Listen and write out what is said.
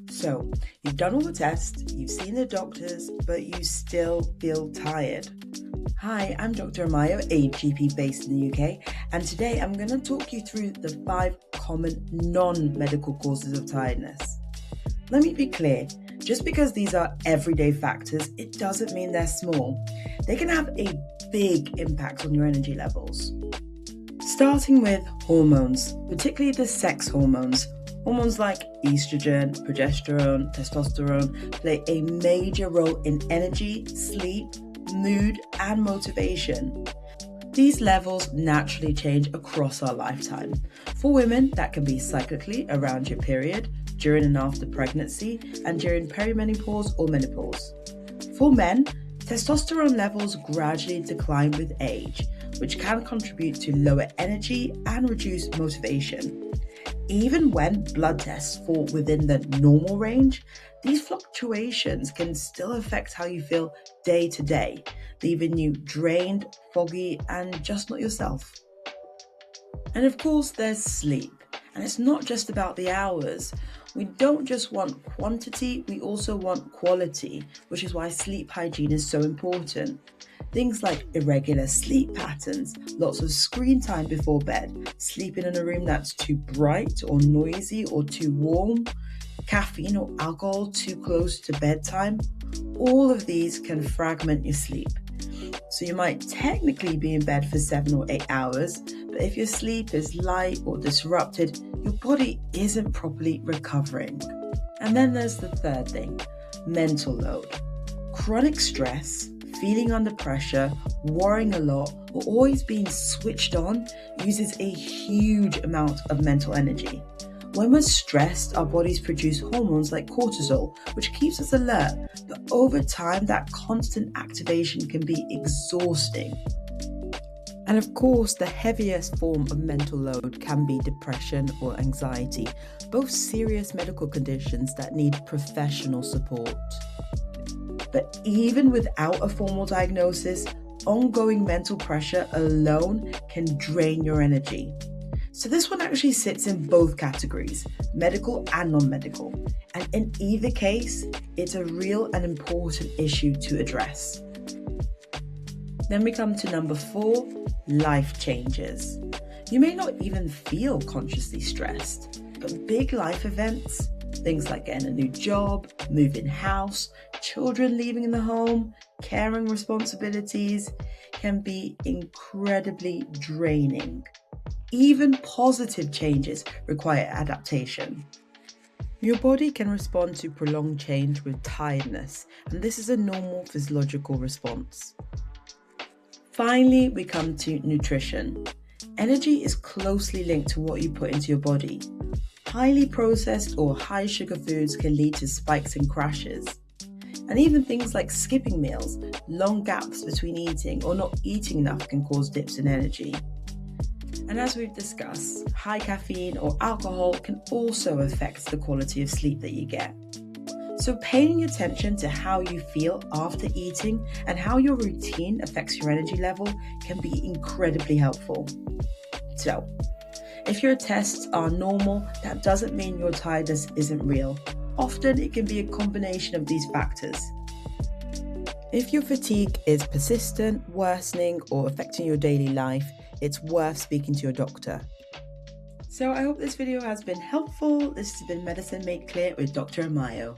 So, you've done all the tests, you've seen the doctors, but you still feel tired. Hi, I'm Dr. Amayo, a GP based in the UK, and today I'm going to talk you through the 5 common non-medical causes of tiredness. Let me be clear, just because these are everyday factors, it doesn't mean they're small. They can have a big impact on your energy levels. Starting with hormones, particularly the sex hormones. Hormones like estrogen, progesterone, testosterone play a major role in energy, sleep, mood, and motivation. These levels naturally change across our lifetime. For women, that can be cyclically around your period, during and after pregnancy, and during perimenopause or menopause. For men, testosterone levels gradually decline with age, which can contribute to lower energy and reduced motivation. Even when blood tests fall within the normal range, these fluctuations can still affect how you feel day to day, leaving you drained, foggy, and just not yourself. And of course, there's sleep. And it's not just about the hours. We don't just want quantity, we also want quality, which is why sleep hygiene is so important. Things like irregular sleep patterns, lots of screen time before bed, sleeping in a room that's too bright or noisy or too warm, caffeine or alcohol too close to bedtime, all of these can fragment your sleep. So you might technically be in bed for 7 or 8 hours, but if your sleep is light or disrupted, your body isn't properly recovering. And then there's the third thing, mental load. Chronic stress, feeling under pressure, worrying a lot, or always being switched on uses a huge amount of mental energy. When we're stressed, our bodies produce hormones like cortisol, which keeps us alert, but over time, that constant activation can be exhausting. And of course, the heaviest form of mental load can be depression or anxiety, both serious medical conditions that need professional support. But even without a formal diagnosis, ongoing mental pressure alone can drain your energy. So this one actually sits in both categories, medical and non-medical. And in either case, it's a real and important issue to address. Then we come to number 4, life changes. You may not even feel consciously stressed, but big life events, things like getting a new job, moving house, children leaving the home, caring responsibilities, can be incredibly draining. Even positive changes require adaptation. Your body can respond to prolonged change with tiredness, and this is a normal physiological response. Finally, we come to nutrition. Energy is closely linked to what you put into your body. Highly processed or high sugar foods can lead to spikes and crashes. And even things like skipping meals, long gaps between eating, or not eating enough can cause dips in energy. And as we've discussed, high caffeine or alcohol can also affect the quality of sleep that you get. So paying attention to how you feel after eating and how your routine affects your energy level can be incredibly helpful. So, if your tests are normal, that doesn't mean your tiredness isn't real. Often it can be a combination of these factors. If your fatigue is persistent, worsening, or affecting your daily life, it's worth speaking to your doctor. So I hope this video has been helpful. This has been Medicine Made Clear with Dr. Amayo.